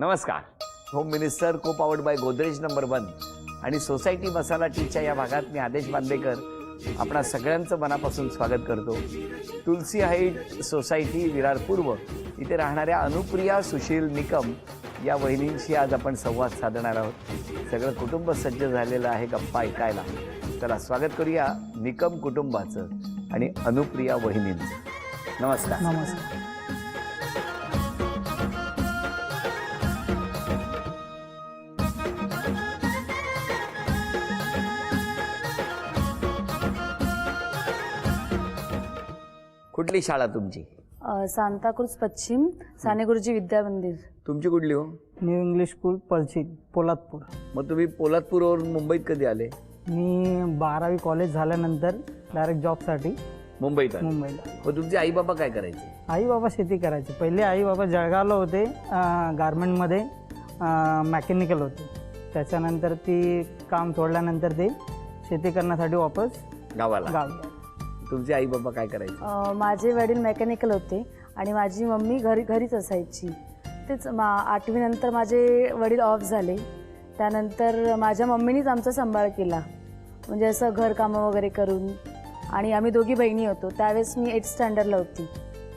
नमस्कार. Home minister को powered by Godrej number 1 आणि सोसायटी मसाला टीच्या या भागात मी आदेश बांदेकर आपणा सगळ्यांचं मनापासून स्वागत करतो. तुलसी हाईट सोसायटी विरार पूर्व इथे राहणाऱ्या अनुप्रिया सुशील निकम या वहिनींशी आज आपण संवाद साधणार आहोत. सगळं कुटुंब सज्ज झालेलं आहे गप्पा ऐकायला. चला स्वागत करूया निकम कुटुंबाचं आणि अनुप्रिया वहिनींचं. नमस्कार. नमस्कार. कुठली शाळा तुमची? सांताक्रूज पश्चिम साने गुरुजी विद्या मंदिर. तुमची कुठली हो? New English School Palshi Poladpur. मग तुम्ही पोलादपूरवरून मुंबईत कधी आले? मी 12वी कॉलेज झाल्यानंतर डायरेक्ट जॉबसाठी मुंबईत आले. मुंबईला. मग तुमचे आई बाबा काय करायचे? आई बाबा शेती करायचे. पहिले आई बाबा जळगावला होते, गारमेंटमध्ये मॅकॅनिकल होते. त्याच्यानंतर ती काम सोडल्यानंतर ते शेती करण्यासाठी वापस गावाला. गावी. तुमचे आई बाबा काय करायचे? माझे वडील मेकॅनिकल होते आणि माझी मम्मी घरीच असायची. तेच 8वी नंतर माझे वडील ऑफ झाले. त्यानंतर माझ्या मम्मीनीच आमचा सांभाळ केला, म्हणजे असं घरकामं वगैरे करून. आणि आम्ही दोघी बहिणी होतो. त्यावेळेस मी 8th स्टँडर्डला होती.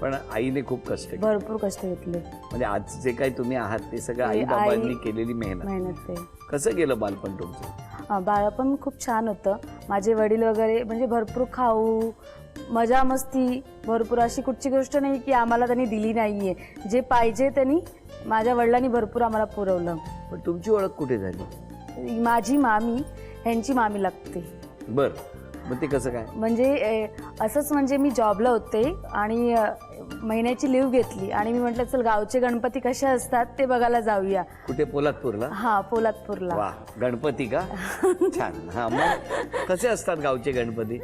पण आईने खूप कष्ट केले. भरपूर कष्ट घेतले. म्हणजे आज जे काही तुम्ही आहात ते सगळं आई बाबांनी केलेली मेहनत. कसं गेलं बालपण तुमचं? बाळपण खूप छान होतं. माझे वडील वगैरे म्हणजे भरपूर खाऊ, मजा मस्ती भरपूर. अशी कुठची गोष्ट नाही की आम्हाला त्यांनी दिली नाहीये. जे पाहिजे त्यांनी माझ्या वडिलांनी भरपूर आम्हाला पुरवलं. पण तुमची ओळख कुठे झाली? माझी मामी ह्यांची मामी लागते. बर, मग ते कसं काय? म्हणजे असंच, म्हणजे मी जॉबला होते आणि महिन्याची लीव घेतली आणि मी म्हटलं चल गावचे गणपती कसे असतात ते बघायला जाऊया. कुठे? पोलादपूरला? हा, पोलादपूरला. वा, गणपती का? छान. हा, मग कसे असतात गावचे गणपती?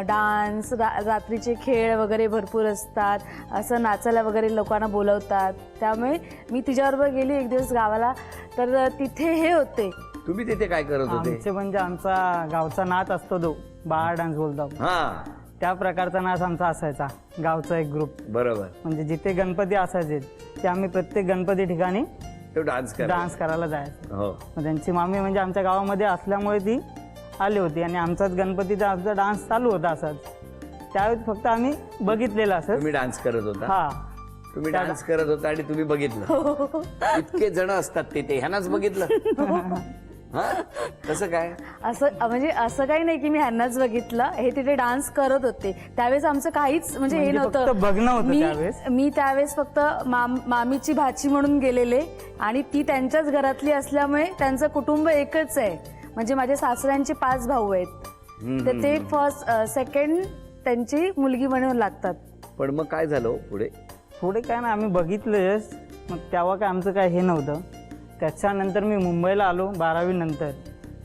डान्स, रात्रीचे खेळ वगैरे भरपूर असतात. असं नाचायला वगैरे लोकांना बोलवतात. त्यामुळे मी तिच्याबरोबर गेली एक दिवस गावाला. तर तिथे हे होते. तुम्ही तिथे काय करत होते? आमचे म्हणजे आमचा गावचा नाच असतो तो बाळ डान्स बोलतो. हा, त्या प्रकारचा नाच आमचा असायचा. गावचा एक ग्रुप. बरोबर. म्हणजे जिथे गणपती असायचे ते आम्ही प्रत्येक गणपती ठिकाणी तो डान्स करायला जायचो. हो. मग त्यांची मामी म्हणजे आमच्या गावामध्ये असल्यामुळे ती आली होती आणि आमचाच गणपतीचा आमचा डान्स चालू होता असाच. त्यावेळेस फक्त आम्ही बघितलेलं असं. तुम्ही डान्स करत होता? हा, तुम्ही डान्स करत होता आणि तुम्ही बघितलं? इतके जण असतात तिथे, ह्यानाच बघितलं? हा, कसं काय? असं म्हणजे असं काही नाही की मी ह्यांनाच बघितलं. हे तिथे डान्स करत होते. त्यावेळेस आमचं काहीच म्हणजे हे नव्हतं. फक्त बघणं होतं त्यावेळेस. मी त्यावेळेस फक्त मामीची भाची म्हणून गेलेले आणि ती त्यांच्याच घरातली असल्यामुळे त्यांचं कुटुंब एकच आहे. म्हणजे माझ्या सासऱ्यांचे 5 भाऊ आहेत. तर ते फर्स्ट सेकंड त्यांची मुलगी म्हणून लागतात. पण मग काय झालं पुढे? पुढे काय ना, आम्ही बघितलंच. मग तेव्हा काय आमचं काय हे नव्हतं. त्याच्यानंतर मी मुंबईला आलो 12वी नंतर.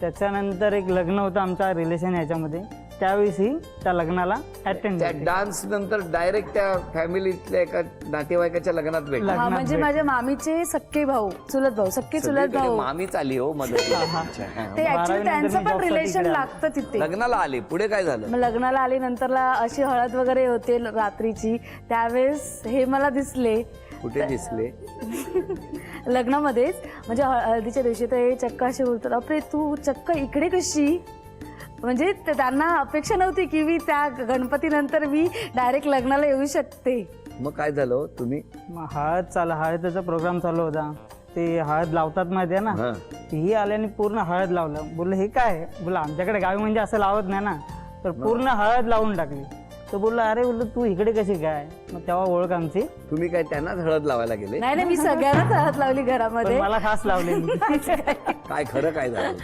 त्याच्यानंतर एक लग्न होतं आमच्या रिलेशन ह्याच्यामध्ये. त्यावेळी त्या लग्नाला अटेंड. त्या डान्स नंतर डायरेक्ट त्या फॅमिलीतल्या एका नातेवाईकाच्या लग्नात भेटला? हा, म्हणजे माझ्या मामीचे सख्खे भाऊ, चुलत भाऊ, सख्खे चुलत भाऊ. मामीच आली हो मदतीला. ते ऍक्च्युली त्यांचं पण रिलेशन लागतं तिथे. लग्नाला आले, पुढे काय झालं? मग लग्नाला आले नंतरला अशी हळद वगैरे होते रात्रीची. त्यावेळेस हे मला दिसले. कुठे दिसले? लग्नामध्येच. म्हणजे हळदीच्या दिवशी तर हे चक्क असे बोलतात, अरे तू चक्क इकडे कशी? म्हणजे त्यांना अपेक्षा नव्हती की मी त्या गणपतीनंतर मी डायरेक्ट लग्नाला येऊ शकते. मग काय झालं? तुम्ही हळदीचा प्रोग्राम चालू होता. ते हळद लावतात माहिती आहे ना. ही आल्याने पूर्ण हळद लावलं. बोललं हे काय? बोला आमच्याकडे गावी म्हणजे असं लावत नाही ना. तर पूर्ण हळद लावून टाकली. तर बोलला अरे बोललो तू इकडे कशी काय? मग तेव्हा ओळख आमची. तुम्ही काय त्यांनाच हळद लावायला गेले? नाही, मी सगळ्यांनाच हळद लावली घरामध्ये. मला खास लावलेली. काय खरं काय झालं?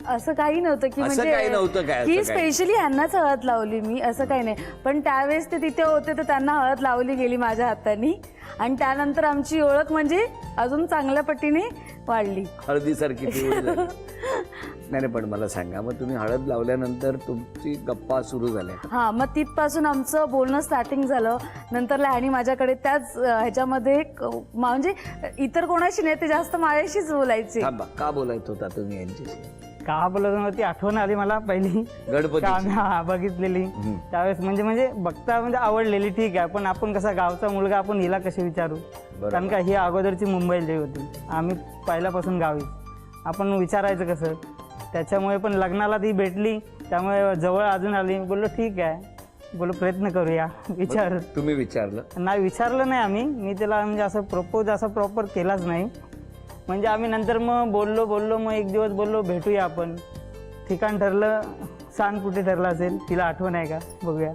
असं काही नव्हतं की म्हणजे की स्पेशली ह्यांनाच हळद लावली मी, असं काही नाही. पण त्यावेळेस ते तिथे होते तर त्यांना हळद लावली गेली माझ्या हाताने. आणि त्यानंतर आमची ओळख म्हणजे अजून चांगल्या पटीने वाढली. हळदीसारखी नाही. पण मला सांगा, मग तुम्ही हळद लावल्यानंतर तुमची गप्पा सुरू झाल्या? हा, मग तिथपासून आमचं बोलणं स्टार्टिंग झालं. नंतर आणि माझ्याकडे त्याच ह्याच्यामध्ये म्हणजे इतर कोणाशी नाही, ते जास्त माझ्याशीच बोलायचे. का बोलायचं होता तुम्ही यांच्याशी? का बोलत नव्हती आठवण आली मला पहिली गणपती बघितलेली त्यावेळेस. म्हणजे बघता म्हणजे आवडलेली ठीक आहे. पण आपण कसा गावचा मुलगा, आपण हिला कशी विचारू? कारण का ही अगोदरची मुंबईला होती, आम्ही पहिल्यापासून गावी. आपण विचारायचं कसं, त्याच्यामुळे पण लग्नाला ती भेटली, त्यामुळे जवळ अजून आली. बोललो ठीक आहे, बोलो प्रयत्न करूया. विचार तुम्ही विचारलं? नाही, विचारलं नाही आम्ही. मी त्याला म्हणजे असं प्रपोज असं प्रॉपर केलाच नाही. म्हणजे आम्ही नंतर मग बोललो मग एक दिवस बोललो भेटूया आपण. ठिकाण ठरलं, सांग कुठे ठरलं असेल, तिला आठवण आहे का बघूया.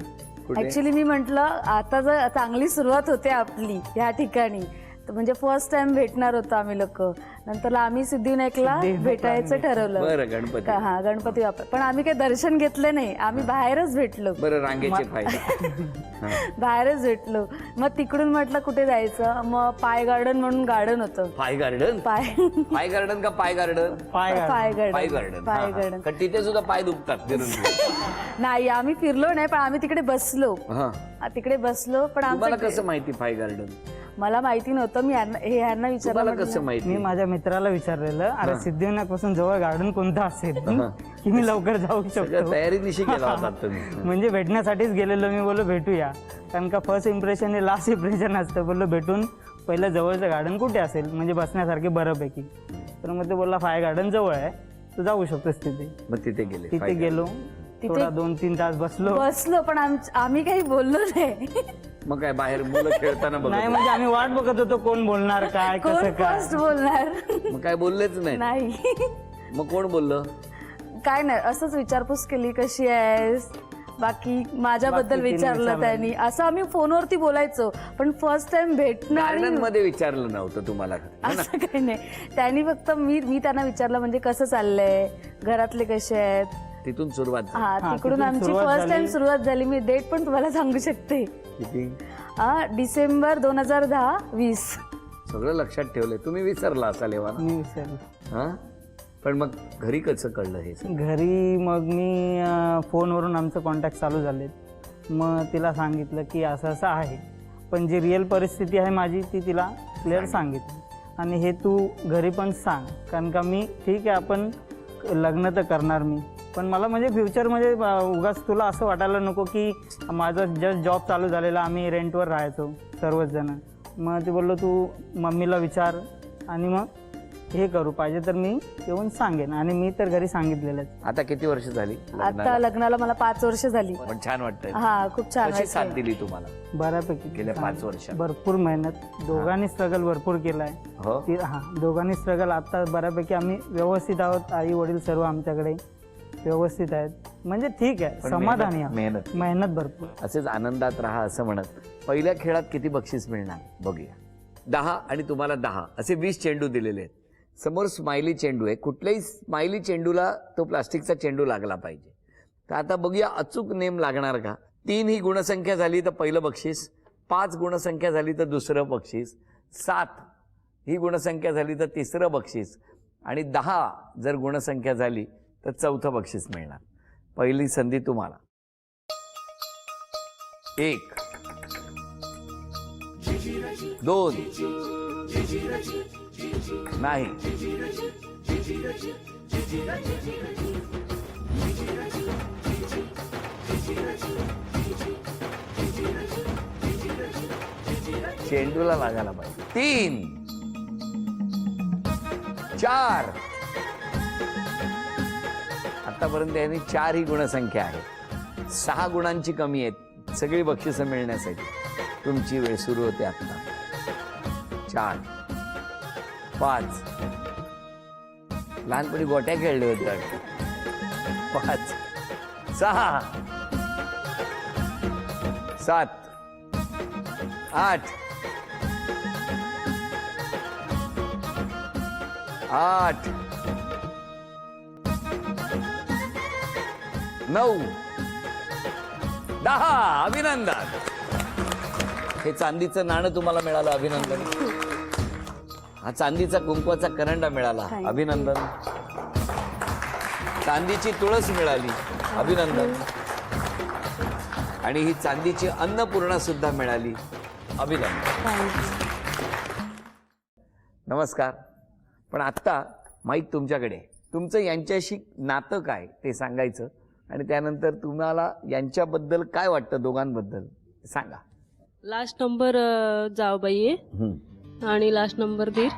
कुठे? ऍक्च्युली मी म्हटलं आता जर चांगली सुरुवात होते आपली ह्या ठिकाणी, तर म्हणजे फर्स्ट टाइम भेटणार होतो आम्ही लोक. नंतर आम्ही सिद्धिविनायकला भेटायचं ठरवलं. बरं, गणपती. हा, गणपती बाप्पा. पण आम्ही काही दर्शन घेतलं नाही, आम्ही बाहेरच भेटलो. बरं, रांगेचे फायदा. बाहेरच भेटलो. मग तिकडून म्हटलं कुठे जायचं, मग पाय गार्डन म्हणून गार्डन होतं. पाय गार्डन? पाय गार्डन का पाय गार्डन? पाय पाय पाय गार्डन. गार्डन. पाय गार्डन. कारण तिथे सुद्धा पाय दुखतात फिरून. नाही, आम्ही फिरलो नाही, पण आम्ही तिकडे बसलो. तिकडे बसलो. पण तुम्हाला आमचं कसं माहिती पाय गार्डन? मला माहिती नव्हतं. मी ह्यांना विचारलं. तुम्हाला म्हटलं, कसं माहिती? मी माझ्या मित्राला विचारलेलं, अरे सिद्धिविनायकपासून जवळ गार्डन कोणतं असेल की मी लवकर जाऊ शकतो. तयारी निशी केला होता तुम्ही? म्हणजे भेटण्यासाठीच गेलेलो. मी बोललो भेटूया, कारण का फर्स्ट इम्प्रेशन हे लास्ट इम्प्रेशन असतं. बोललो भेटून पहिलं जवळचं गार्डन कुठे असेल म्हणजे बसण्यासारखे बऱ्यापैकी. तर मग ते बोलला फाय गार्डन जवळ आहे, तू जाऊ शकतोस तिथे. मग तिथे गेले? तिथे गेलो, थोडा 2-3 तास बसलो. पण आम्ही काही बोललो नाही. मग काय बाहेर मुलं खेळताना बघत नाही, होते? म्हणजे आम्ही वाट बघत होतो कोण बोलणार काय, कोण कसं काय. फर्स्ट बोलणार. मग काय बोललेच नाही? नाही, मग कोण बोललं? काय नाही, असंच विचारपूस केली, कशी आहेस, बाकी माझ्याबद्दल बाकी तिने विचारलं विचारलं. त्यांनी. असं आम्ही फोनवरती बोलायचो, पण फर्स्ट टाइम भेटणं आणि गार्डन मध्ये विचारलं नव्हतं तुम्हाला? असं काही नाही. त्यांनी फक्त मी त्यांना विचारलं म्हणजे कसं चाललंय, घरातले कसे आहेत. तिथून सुरुवात झाली. हा, हा, तिकडून तिथून आमची सुरुवात फर्स्ट टाइम झाली. सुरुवात झाली. मी डेट पण तुम्हाला सांगू शकते. किती? डिसेंबर 2010-20. सगळं लक्षात ठेवलंय. तुम्ही विसरला असाल एव्हा ना? मी विचारलं. हा? पण मग घरी कसं कळलं हे सगळं? घरी मग मी फोनवरून आमचं कॉन्टॅक्ट चालू झाले. मग तिला सांगितलं की असं असं आहे, पण जी रिअल परिस्थिती आहे माझी ती तिला क्लिअर सांगितली. आणि हे तू घरी पण सांग, कारण का मी ठीक आहे आपण लग्न तर करणार मी, पण मला म्हणजे फ्युचरमध्ये उगाच तुला असं वाटायला नको की माझं जस्ट जॉब चालू झालेला, आम्ही रेंटवर राहायचो सर्वच जण. मग ती बोललो तू मम्मीला विचार आणि मग हे करू, पाहिजे तर मी येऊन सांगेन. आणि मी तर घरी सांगितलेलं आहे. आता किती वर्ष झाली आता लग्नाला मला 5 वर्ष झाली. पण छान वाटतंय. हा, खूप छान कशी साथ वाटतंय. दिली तुम्हाला बऱ्यापैकी गेल्या 5 वर्षात? भरपूर मेहनत, दोघांनी स्ट्रगल भरपूर केलाय. हो. दोघांनी स्ट्रगल. आता बऱ्यापैकी आम्ही व्यवस्थित आहोत, आई वडील सर्व आमच्याकडे व्यवस्थित आहेत, म्हणजे ठीक आहे, पण समाधानी मेहनत मेहनत भरपूर. असेच आनंदात राहा असं म्हणत पहिल्या खेळात किती बक्षीस मिळणार बघूया. 10 आणि तुम्हाला 10 असे 20 चेंडू दिलेले आहेत. समोर स्माइली चेंडू आहे. कुठल्याही स्माइली चेंडूला तो प्लास्टिकचा चेंडू लागला पाहिजे. तर आता बघूया अचूक नेम लागणार का. 3 ही गुणसंख्या झाली तर पहिलं बक्षीस, 5 गुणसंख्या झाली तर दुसरं बक्षीस, 7 ही गुणसंख्या झाली तर तिसरं बक्षीस, आणि 10 जर गुणसंख्या झाली तर चौथं बक्षीस मिळणार. पहिली संधी तुम्हाला. 1 2 नाही, 3 चेंडूला लागायला पाहिजे. 3 4 आतापर्यंत यांनी 4 ही गुणसंख्या आहे. 6 गुणांची कमी आहेत सगळी बक्षिसं मिळण्यासाठी. तुमची वेळ सुरू होते आता. 4 5 लहानपणी गोट्या खेळले होते 5 6 7 8 9 10. अभिनंदन. हे चांदीचं नाणं तुम्हाला मिळालं, अभिनंदन. हा चांदीचा कुंकवाचा करंडा मिळाला, अभिनंदन. चांदीची तुळस मिळाली, अभिनंदन. आणि ही चांदीची अन्नपूर्णा सुद्धा मिळाली, अभिनंदन. नमस्कार. पण आत्ता माईक तुमच्याकडे. तुमचं यांच्याशी नातं काय ते सांगायचं, आणि त्यानंतर तुम्हाला यांच्याबद्दल काय वाटतं, दोघांबद्दल सांगा. लास्ट नंबर जावबाई आहे. आणि लास्ट नंबर दीर.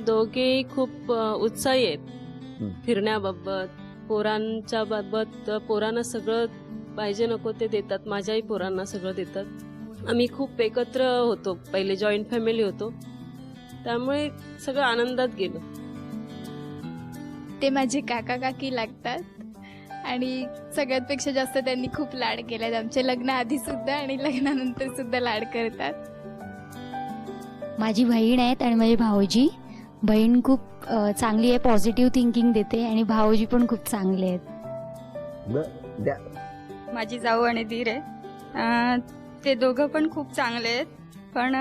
दोघेही खूप उत्साही आहेत फिरण्याबाबत, पोरांच्या बाबत. पोरांना सगळं पाहिजे नको ते देतात, माझ्याही पोरांना सगळं देतात. आम्ही खूप एकत्र होतो, पहिले जॉईंट फॅमिली होतो, त्यामुळे सगळं आनंदात गेलो. ते माझे काका काकी लागतात आणि सगळ्यात पेक्षा जास्त त्यांनी खूप लाड केलेत आमचे, लग्नाआधी सुद्धा आणि लग्नानंतर सुद्धा लाड करतात. माझी बहीण आहेत आणि माझे भाऊजी. बहीण खूप चांगली आहे, पॉझिटिव्ह थिंकिंग देते आणि भाऊजी पण खूप चांगले आहेत. माझी जाऊ आणि दीर आहे. ते दोघं पण खूप चांगले आहेत, पण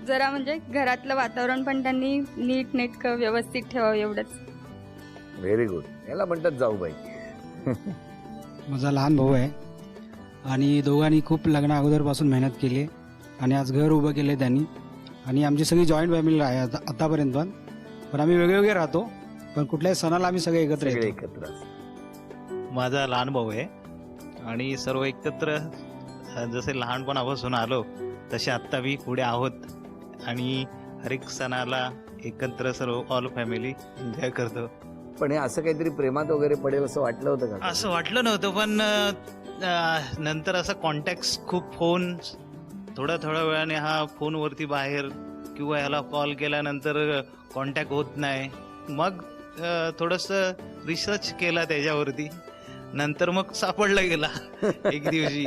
जरा म्हणजे घरातलं वातावरण पण त्यांनी नीट नेटकं व्यवस्थित ठेवावं एवढंच. Very good. याला म्हणतात जाऊबाई. माझा लहान भाऊ आहे आणि दोघांनी खूप लग्ना अगोदरपासून मेहनत केली आणि आज घर उभं केलं त्यांनी. आणि आमची सगळी जॉईंट फॅमिली आहे आतापर्यंत, पण आम्ही वेगवेगळे राहतो, पण कुठल्याही सणाला आम्ही सगळे एकत्र सगळे येतो. माझा लहान भाऊ आहे आणि सर्व एकत्र जसे लहानपणापासून आलो तसे आत्ता बी पुढे आहोत आणि हर एक सणाला एकत्र सर्व ऑल फॅमिली एन्जॉय करतो. पण हे असं काहीतरी प्रेमात वगैरे पडेल असं वाटलं होतं का? असं वाटलं नव्हतं, पण नंतर असं कॉन्टॅक्ट खूप फोन, थोड्या वेळाने हा फोनवरती बाहेर किंवा ह्याला कॉल केल्यानंतर कॉन्टॅक्ट होत नाही. मग थोडंसं रिसर्च केला त्याच्यावरती, नंतर मग सापडला गेला एक दिवशी.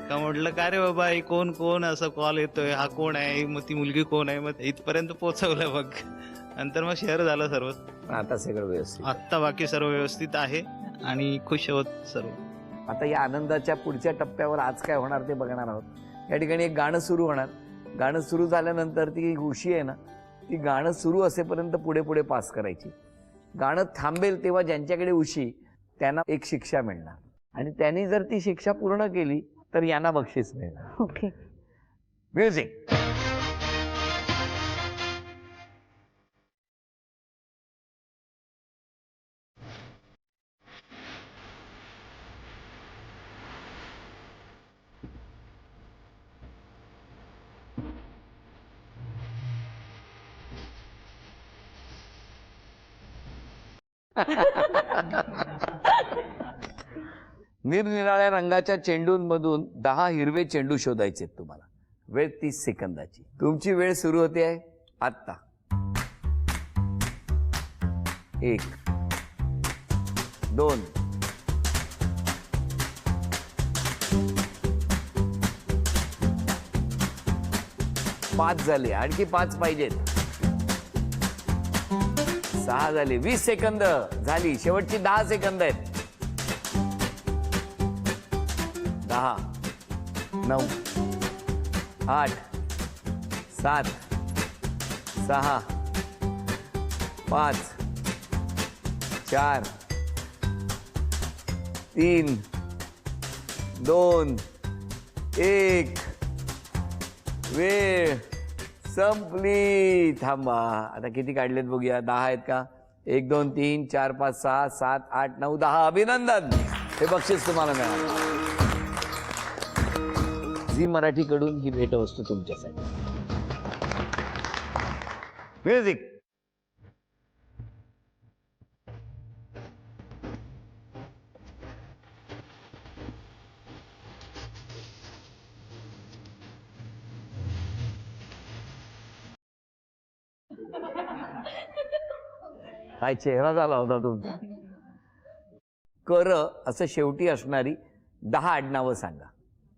का म्हटलं का रे बाबा, हे कोण असं कॉल येतोय, हा कोण आहे, मग ती मुलगी कोण आहे, मग इथपर्यंत पोहोचवलं. मग नंतर मग शेअर झालं सर्व. आता सगळं व्यवस्थित. आत्ता बाकी सर्व व्यवस्थित आहे आणि खुश आहोत सर्व. आता या आनंदाच्या पुढच्या टप्प्यावर आज काय होणार ते बघणार आहोत. या ठिकाणी एक गाणं सुरू होणार. गाणं सुरू झाल्यानंतर ती उशी आहे ना, ती गाणं सुरू असेपर्यंत पुढे पुढे पास करायची. गाणं थांबेल तेव्हा ज्यांच्याकडे उशी त्यांना एक शिक्षा मिळणार आणि त्यांनी जर ती शिक्षा पूर्ण केली तर यांना बक्षीस मिळणार. ओके. म्युझिक. निरनिराळ्या रंगाच्या चेंडूंमधून 10 हिरवे चेंडू शोधायचे तुम्हाला. वेळ 30 सेकंदाची. तुमची वेळ सुरू होते आहे आत्ता. 1 2 5 झाले, आणखी 5 पाहिजेत. 6 झाले. 20 सेकंद झाली. शेवटची 10 सेकंद आहेत. 10 9 8 7 6 5 4 3 2 1. वेळ संपली. थांबा. आता किती काढलेत बघूया. 10 आहेत का? 1 2 3 4 5 6 7 8 9 10. अभिनंदन. हे बक्षीस तुम्हाला मिळालं. झी मराठीकडून ही भेटवस्तू तुमच्यासाठी. म्युझिक. काय चेहरा झाला होता तुमचा. कर असं शेवटी असणारी 10 आडनावं सांगा.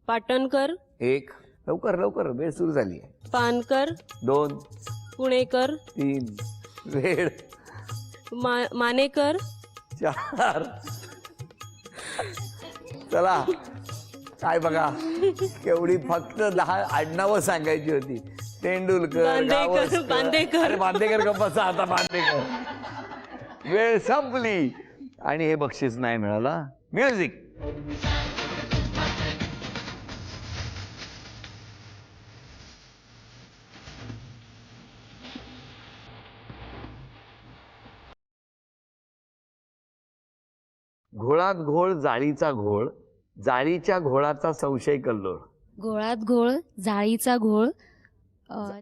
पाटणकर, 1 लवकर लवकर, वेळ सुरू झाली आहे. पानकर, 2 पुणेकर, 3 वेळ, मानेकर, 4 चला. काय बघा, केवढी फक्त 10 आडनावं सांगायची होती. तेंडुलकर, गावस्कर. बांदेकर. अरे बांदेकर का बसा आता. बांदेकर. वेळ संपली आणि हे बक्षीस नाही मिळाला. म्युझिक. घोळात घोळ जाळीचा घोळ, जाळीच्या घोळाचा संशय कल्लोळ. घोळात घोळ, जाळीचा घोळ,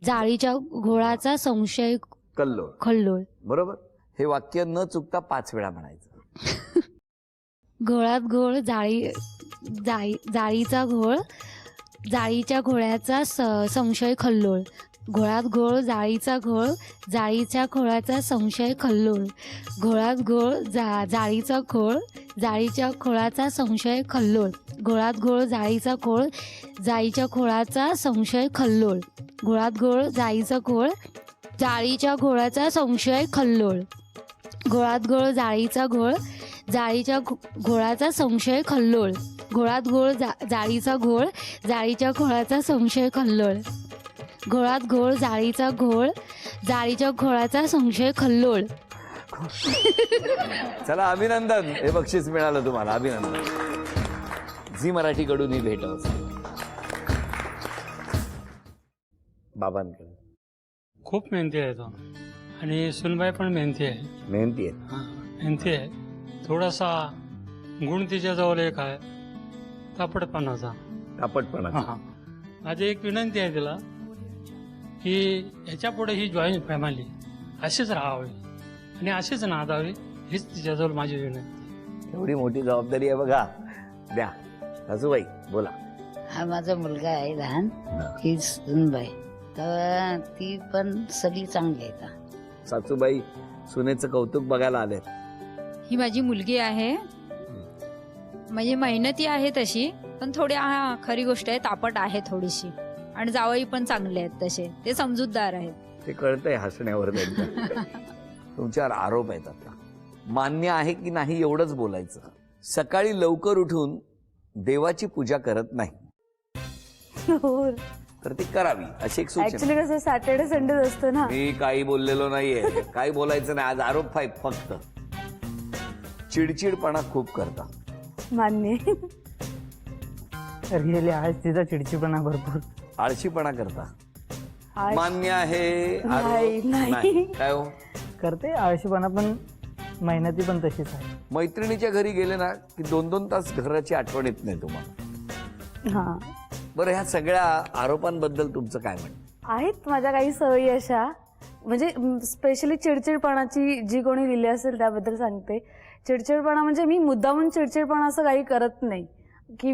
जाळीच्या घोळाचा संशय कल्लोळ. खल्लोळ. बरोबर. हे वाक्य न चुकता 5 वेळा म्हणायचं. घोळात घोळ जाळीचा घोळ जाळीच्या घोळ्याचा संशय खल्लोळ. घोळात घोळ जाळीचा घोळ जाळीच्या घोळाचा संशय खल्लोळ. घोळात घोळ जाळीचा घोळ जाळीच्या खोळाचा संशय खल्लोळ. घोळात घोळ जाळीचा घोळ जाळीच्या खोळाचा संशय खल्लोळ. घोळात घोळ जाळीचा घोळ जाळीच्या घोळाचा संशय खल्लोळ. घोळात घोळ जाळीचा घोळ जाळीच्या घोळाचा संशय खल्लोळ. घोळात घोळ जाळीचा घोळ जाळीच्या घोळाचा संशय खल्लोळ. घोळात घोळ जाळीचा घोळ जाळीच्या घोळाचा संशय खल्लोळ. चला, अभिनंदन. हे बक्षीस मिळालं तुम्हाला. अभिनंदन. झी मराठीकडून ही भेट असते. बाबांकडे खूप मेहनती आहे तो, आणि सुनबाई पण मेहनती आहे. मेहनती आहे. हां, मेहनती आहे. थोडासा गुण तिच्याजवळ एक आहे, तापडपणाचा. तापटपणा. हां, माझी एक विनंती आहे तिला की ह्याच्या पुढे ही जॉईंट फॅमिली अशीच राहावी आणि अशीच नांदावी, हीच तिच्याजवळ माझी विनंती. एवढी मोठी जबाबदारी आहे बघा. द्या सासूबाई, बोला. हा माझा मुलगा आहे लहान, ही सुनबाई, तर ती पण सगळी चांगली आहे. सासूबाई सुनेचं कौतुक बघायला आले. ही माझी मुलगी आहे, म्हणजे मेहनती आहे तशी, पण थोडी खरी गोष्ट आहे तापट आहे थोडीशी, आणि जावई पण चांगले आहेत तसे, ते समजूतदार आहेत. ते कळतंय हसण्यावर त्यांच्या. तुमच्यावर आरोप आहेत आता. मान्य आहे की नाही एवढंच बोलायचं. सकाळी लवकर उठून देवाची पूजा करत नाही हो. तर ती करावी अशी एक सूचना. ऍक्च्युली कसं सॅटर्डे संडेच असतं ना. मी काही बोललेलो नाहीये, काही बोलायचं नाही आज. आरोप फक्त चिडचिडपणा खूप करता. मान्य. रिअली आहे तिचा चिडचिडपणा भरपूर. आळशीपणा करता. आळशी- मान्य आहे. नाही, आरोप नाही. नाही. काय हो, करते आळशीपणा, पण मेहनती पण तशीच आहे. मैत्रिणीच्या घरी गेले ना की 2-2 तास घराची आठवण येत नाही तुम्हाला. हा, बरं, ह्या सगळ्या आरोपांबद्दल तुमचं काय म्हणणं? आहेत माझ्या काही सवयी अशा, म्हणजे स्पेशली चिडचिडपणाची जी कोणी दिली असेल त्याबद्दल सांगते. चिडचिडपणा म्हणजे मी मुद्दामून चिडचिडपणा असं काही करत नाही की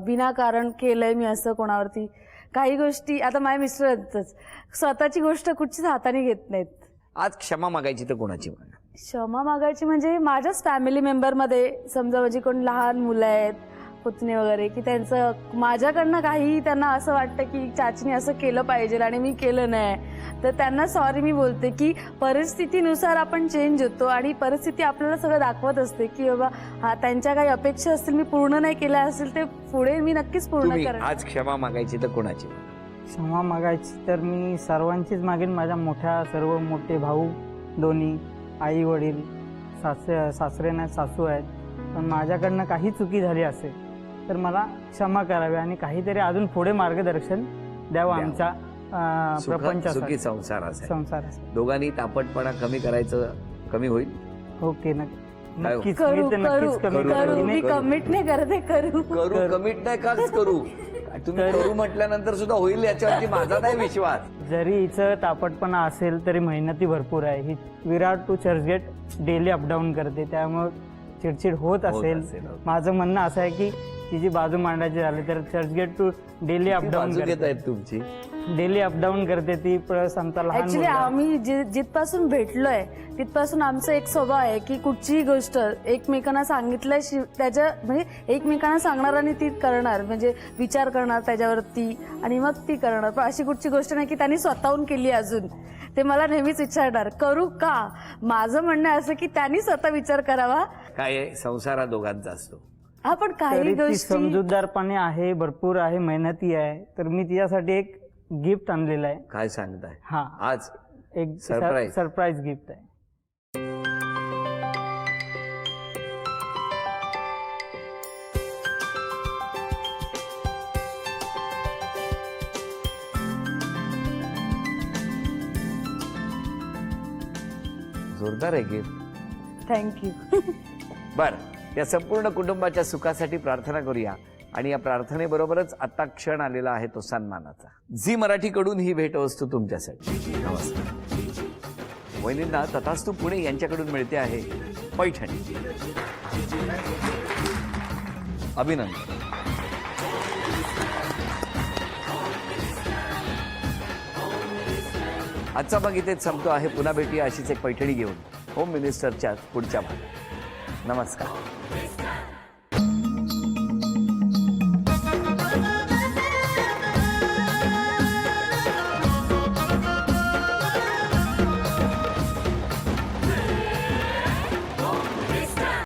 विनाकारण केलंय मी असं कोणावरती. काही गोष्टी आता माझ्या मिस्टरच स्वतःची गोष्ट कुठचीच हाताने घेत नाहीत. आज क्षमा मागायची तर कोणाची मागा? क्षमा मागायची म्हणजे माझ्याच फॅमिली मेंबरमध्ये समजा म्हणजे कोण लहान मुलं आहेत, पुतणे वगैरे, की त्यांचं माझ्याकडनं काही त्यांना असं वाटतं की चाचीने असं केलं पाहिजे आणि मी केलं नाही, तर त्यांना सॉरी मी बोलते की परिस्थितीनुसार आपण चेंज होतो आणि परिस्थिती आपल्याला सगळं दाखवत असते की बाबा हा त्यांच्या काही अपेक्षा असतील मी पूर्ण नाही केल्या असेल ते पुढे मी नक्कीच पूर्ण तुम्ही करेन. आज क्षमा मागायची तर कोणाची? क्षमा मागायची तर मी सर्वांचीच मागेन. माझ्या मोठ्या सर्व मोठे भाऊ दोन्ही, आई वडील, सासरे नाही सासू आहेत, पण माझ्याकडनं काही चुकी झाली असेल तर मला क्षमा करावी आणि काहीतरी अजून पुढे मार्गदर्शन द्यावं आमच्या प्रपंचासाठी, सुखी संसारासाठी. संसारासाठी. दोघांनी तापटपणा कमी करायचं, कमी होईल. ओके, काय हो? नक्कीच करू मी तर करू नक्कीच कमी करू, करू करेन. मी कमिट नाही करते, करू करू. कमिट नाही काच करू. तुम्ही करू म्हटल्यानंतर सुद्धा होईल याच्यावरती माझा नाही विश्वास. जरी हिचं तापटपणा असेल तरी मेहनती भरपूर आहे. ही विराट टू चर्चगेट डेली अपडाऊन करते, त्यामुळे चिडचिड होत असेल. माझं म्हणणं असं आहे की तिची बाजू मांडायची झाली तर चर्चगेट टू डेली अपडाऊन बाजू घेत करते. आहेत तुमची. डेली अपडाऊन करते ती. प्लस आमचा लहान ऍक्च्युली मुलगा. आम्ही जिथपासून भेटलोय तिथपासून आमचा एक स्वभाव आहे की कुठचीही गोष्ट एकमेकांना सांगितल्याशिवाय त्याच्या म्हणजे एकमेकांना सांगणार आणि ती करणार, म्हणजे विचार करणार त्याच्यावरती आणि मग ती करणार. पण अशी कुठची गोष्ट नाही की त्यांनी स्वतःहून केली अजून. ते मला नेहमीच विचारणार करू का. माझं म्हणणं असं की त्यांनी स्वतः विचार करावा. काय आहे, संसार हा दोघांचा असतो. हा, पण काही तरी ती गोष्टी समजूतदारपणे आहे, भरपूर आहे, मेहनती आहे. तर मी तिच्यासाठी एक गिफ्ट आणलेलं आहे. काय सांगताय? हा, आज एक Surprise. सरप्राईज गिफ्ट आहे. जोरदार आहे गिफ्ट. थँक्यू. बर, या संपूर्ण कुटुंबाच्या सुखासाठी प्रार्थना करूया आणि या प्रार्थनेबरोबरच आता क्षण आलेला आहे तो सन्मानाचा. झी मराठीकडून ही भेटवस्तू तुमच्यासाठी. नमस्कार. वहिनींना तथास्तू पुणे यांच्याकडून मिळते आहे पैठणी. अभिनंदन. आजचा भाग इथेच संपतो आहे. पुन्हा भेटूया अशीच एक पैठणी घेऊन होम मिनिस्टरच्या पुढच्या भागात. नमस्कार.